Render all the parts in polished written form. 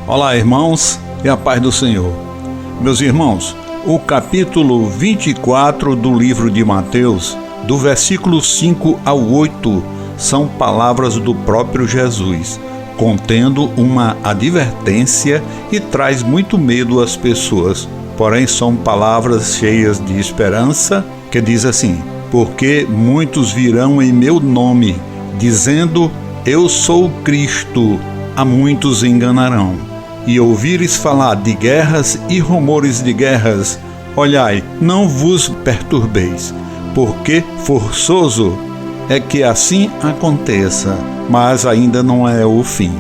Olá, irmãos, e a paz do Senhor. Meus irmãos, o capítulo 24 do livro de Mateus, do versículo 5 ao 8, são palavras do próprio Jesus, contendo uma advertência e traz muito medo às pessoas. Porém, são palavras cheias de esperança, que diz assim: porque muitos virão em meu nome, dizendo, eu sou Cristo, a muitos enganarão. E ouvires falar de guerras e rumores de guerras, olhai, não vos perturbeis, porque forçoso é que assim aconteça, mas ainda não é o fim.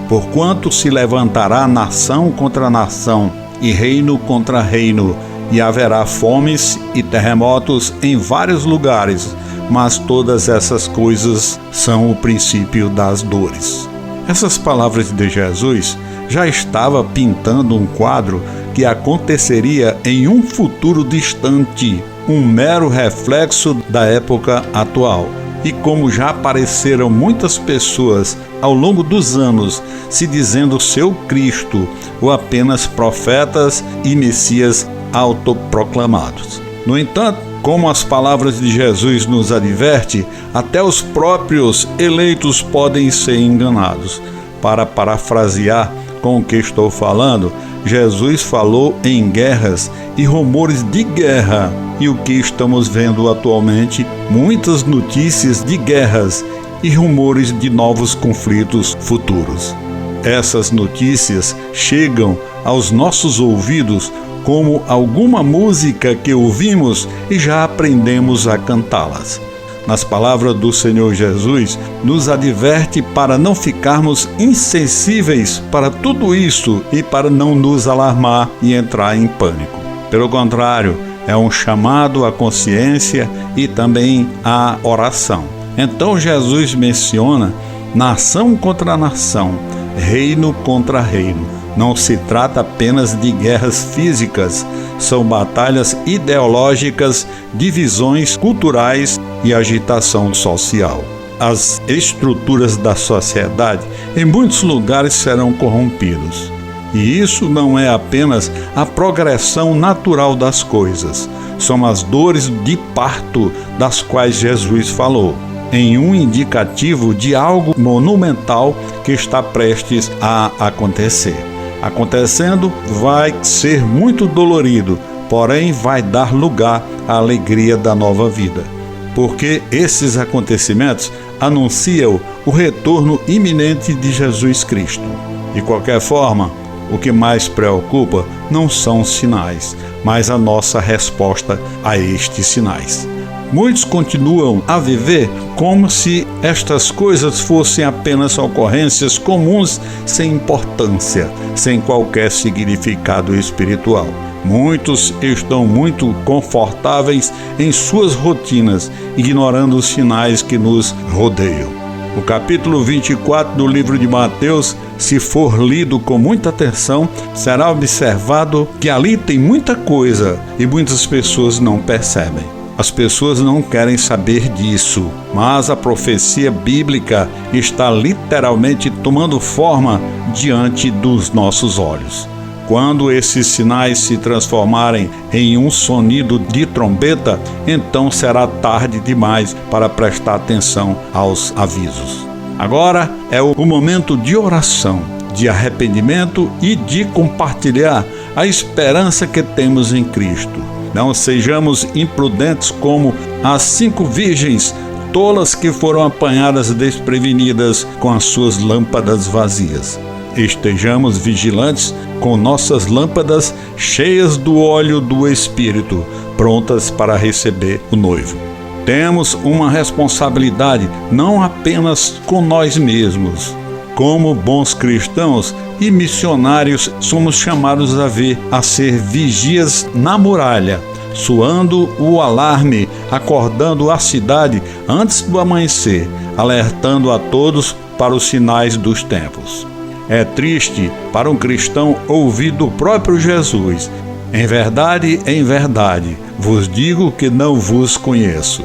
Porquanto se levantará nação contra nação, e reino contra reino, e haverá fomes e terremotos em vários lugares, mas todas essas coisas são o princípio das dores. Essas palavras de Jesus já estava pintando um quadro que aconteceria em um futuro distante, um mero reflexo da época atual. E como já apareceram muitas pessoas ao longo dos anos se dizendo seu Cristo, ou apenas profetas e Messias autoproclamados. No entanto, como as palavras de Jesus nos adverte, até os próprios eleitos podem ser enganados. Para parafrasear com o que estou falando, Jesus falou em guerras e rumores de guerra. E o que estamos vendo atualmente? Muitas notícias de guerras e rumores de novos conflitos futuros. Essas notícias chegam aos nossos ouvidos como alguma música que ouvimos e já aprendemos a cantá-las. Nas palavras do Senhor Jesus, nos adverte para não ficarmos insensíveis para tudo isso e para não nos alarmar e entrar em pânico. Pelo contrário, é um chamado à consciência e também à oração. Então Jesus menciona nação contra nação, reino contra reino. Não se trata apenas de guerras físicas, são batalhas ideológicas, divisões culturais e agitação social. As estruturas da sociedade em muitos lugares serão corrompidas. E isso não é apenas a progressão natural das coisas, são as dores de parto das quais Jesus falou, em um indicativo de algo monumental que está prestes a acontecer. Acontecendo, vai ser muito dolorido, porém vai dar lugar à alegria da nova vida. Porque esses acontecimentos anunciam o retorno iminente de Jesus Cristo. De qualquer forma, o que mais preocupa não são os sinais, mas a nossa resposta a estes sinais. Muitos continuam a viver como se estas coisas fossem apenas ocorrências comuns sem importância, sem qualquer significado espiritual. Muitos estão muito confortáveis em suas rotinas, ignorando os sinais que nos rodeiam. O capítulo 24 do livro de Mateus, se for lido com muita atenção, será observado que ali tem muita coisa e muitas pessoas não percebem. As pessoas não querem saber disso, mas a profecia bíblica está literalmente tomando forma diante dos nossos olhos. Quando esses sinais se transformarem em um sonido de trombeta, então será tarde demais para prestar atenção aos avisos. Agora é o momento de oração, de arrependimento e de compartilhar a esperança que temos em Cristo. Não sejamos imprudentes como as 5 virgens tolas que foram apanhadas desprevenidas com as suas lâmpadas vazias. Estejamos vigilantes com nossas lâmpadas cheias do óleo do Espírito, prontas para receber o noivo. Temos uma responsabilidade não apenas com nós mesmos. Como bons cristãos e missionários, somos chamados a ser vigias na muralha, soando o alarme, acordando a cidade antes do amanhecer, alertando a todos para os sinais dos tempos. É triste para um cristão ouvir do próprio Jesus: em verdade, vos digo que não vos conheço.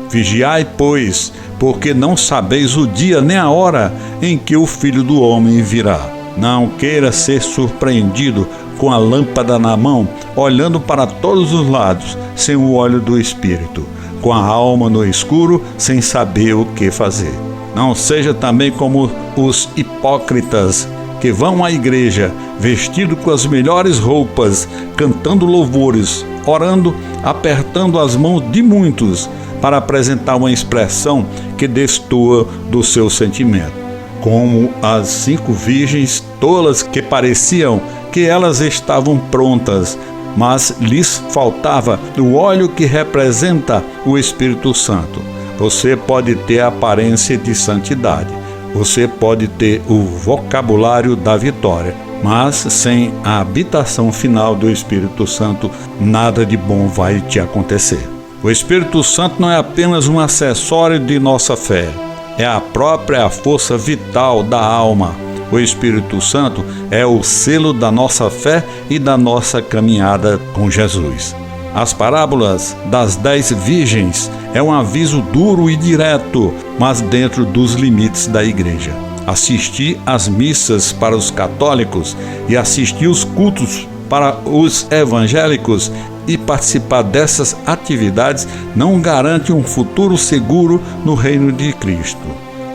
Vigiai, pois, porque não sabeis o dia nem a hora em que o Filho do Homem virá. Não queira ser surpreendido com a lâmpada na mão, olhando para todos os lados, sem o óleo do Espírito, com a alma no escuro, sem saber o que fazer. Não seja também como os hipócritas que vão à igreja vestidos com as melhores roupas, cantando louvores, orando, apertando as mãos de muitos, para apresentar uma expressão que destoa do seu sentimento. Como as 5 virgens tolas que pareciam que elas estavam prontas, mas lhes faltava o óleo que representa o Espírito Santo. Você pode ter a aparência de santidade, você pode ter o vocabulário da vitória, mas sem a habitação final do Espírito Santo, nada de bom vai te acontecer. O Espírito Santo não é apenas um acessório de nossa fé, é a própria força vital da alma. O Espírito Santo é o selo da nossa fé e da nossa caminhada com Jesus. As parábolas das 10 virgens é um aviso duro e direto, mas dentro dos limites da igreja. Assistir às missas para os católicos e assistir os cultos para os evangélicos e participar dessas atividades não garante um futuro seguro no reino de Cristo.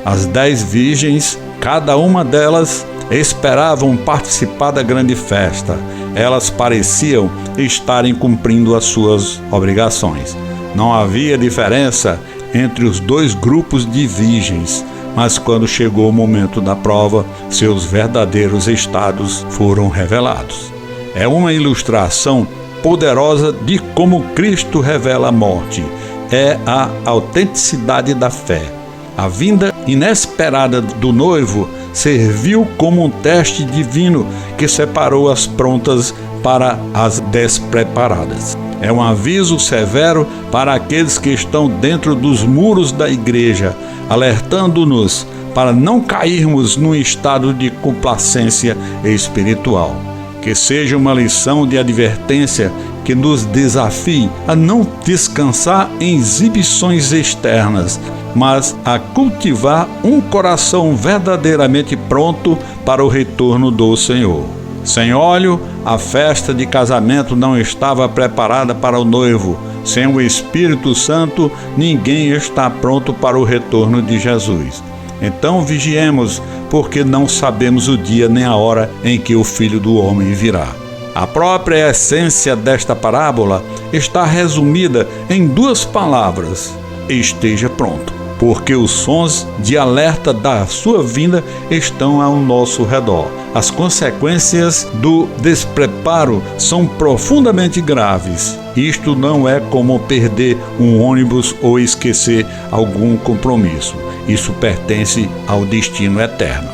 As 10 virgens, cada uma delas, esperavam participar da grande festa. Elas pareciam estarem cumprindo as suas obrigações. Não havia diferença entre os 2 grupos de virgens, mas quando chegou o momento da prova, seus verdadeiros estados foram revelados. É uma ilustração poderosa de como Cristo revela a morte. É a autenticidade da fé. A vinda inesperada do noivo serviu como um teste divino que separou as prontas para as despreparadas. É um aviso severo para aqueles que estão dentro dos muros da igreja, alertando-nos para não cairmos num estado de complacência espiritual. Que seja uma lição de advertência que nos desafie a não descansar em exibições externas, mas a cultivar um coração verdadeiramente pronto para o retorno do Senhor. Sem óleo, a festa de casamento não estava preparada para o noivo. Sem o Espírito Santo, ninguém está pronto para o retorno de Jesus. Então vigiemos, porque não sabemos o dia nem a hora em que o Filho do Homem virá. A própria essência desta parábola está resumida em 2 palavras: esteja pronto, porque os sons de alerta da sua vinda estão ao nosso redor. As consequências do despreparo são profundamente graves. Isto não é como perder um ônibus ou esquecer algum compromisso. Isso pertence ao destino eterno.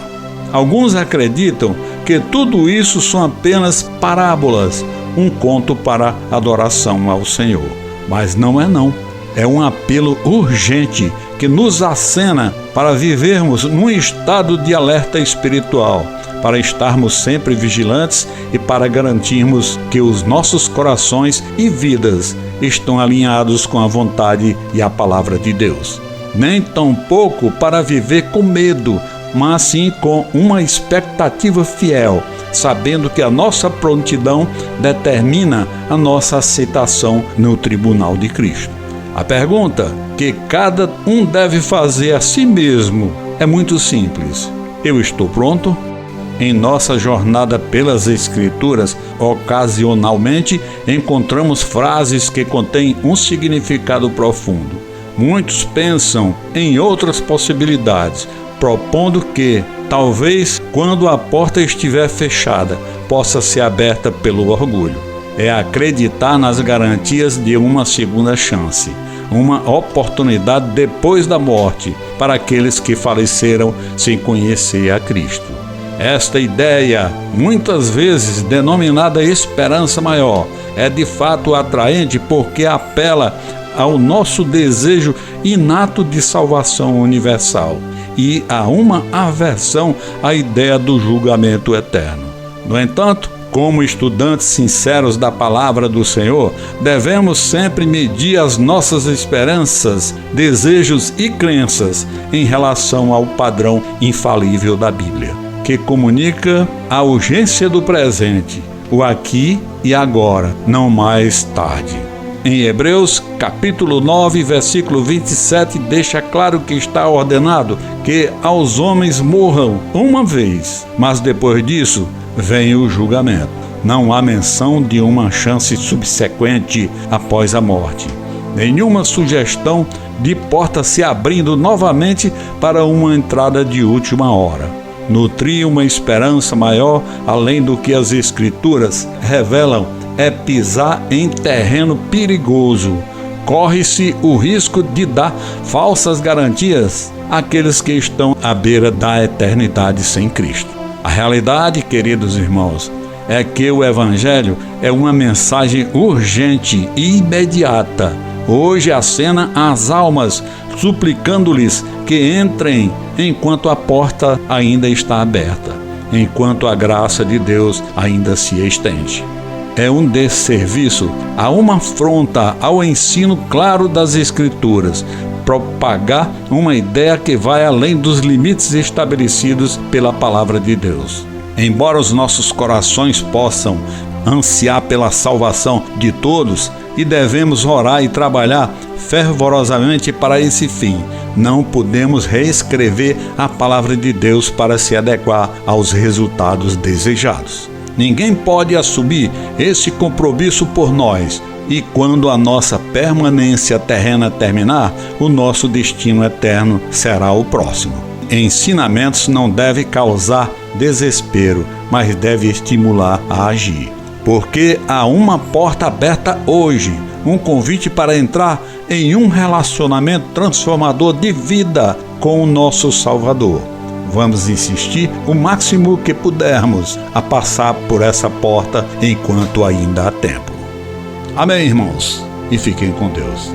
Alguns acreditam que tudo isso são apenas parábolas, um conto para adoração ao Senhor. Mas não é não. É um apelo urgente que nos acena para vivermos num estado de alerta espiritual, para estarmos sempre vigilantes e para garantirmos que os nossos corações e vidas estão alinhados com a vontade e a palavra de Deus. Nem tampouco para viver com medo, mas sim com uma expectativa fiel, sabendo que a nossa prontidão determina a nossa aceitação no tribunal de Cristo. A pergunta que cada um deve fazer a si mesmo é muito simples: eu estou pronto? Em nossa jornada pelas Escrituras, ocasionalmente encontramos frases que contêm um significado profundo. Muitos pensam em outras possibilidades, propondo que, talvez, quando a porta estiver fechada, possa ser aberta pelo orgulho. É acreditar nas garantias de uma segunda chance, uma oportunidade depois da morte para aqueles que faleceram sem conhecer a Cristo. Esta ideia, muitas vezes denominada esperança maior, é de fato atraente porque apela ao nosso desejo inato de salvação universal e a uma aversão à ideia do julgamento eterno. No entanto, como estudantes sinceros da palavra do Senhor, devemos sempre medir as nossas esperanças, desejos e crenças em relação ao padrão infalível da Bíblia. que comunica a urgência do presente, o aqui e agora, não mais tarde. Em Hebreus, capítulo 9, versículo 27, deixa claro que está ordenado que aos homens morram uma vez, mas depois disso vem o julgamento. Não há menção de uma chance subsequente após a morte. Nenhuma sugestão de porta se abrindo novamente para uma entrada de última hora. Nutrir uma esperança maior, além do que as Escrituras revelam, é pisar em terreno perigoso. Corre-se o risco de dar falsas garantias àqueles que estão à beira da eternidade sem Cristo. A realidade, queridos irmãos, é que o Evangelho é uma mensagem urgente e imediata. Hoje acena às almas, suplicando-lhes que entrem enquanto a porta ainda está aberta, enquanto a graça de Deus ainda se estende. É um desserviço, há uma afronta ao ensino claro das Escrituras, propagar uma ideia que vai além dos limites estabelecidos pela palavra de Deus. Embora os nossos corações possam ansiar pela salvação de todos, e devemos orar e trabalhar fervorosamente para esse fim, não podemos reescrever a palavra de Deus para se adequar aos resultados desejados. Ninguém pode assumir esse compromisso por nós, e quando a nossa permanência terrena terminar, o nosso destino eterno será o próximo. Ensinamentos não devem causar desespero, mas devem estimular a agir. Porque há uma porta aberta hoje, um convite para entrar em um relacionamento transformador de vida com o nosso Salvador. Vamos insistir o máximo que pudermos a passar por essa porta enquanto ainda há tempo. Amém, irmãos, e fiquem com Deus.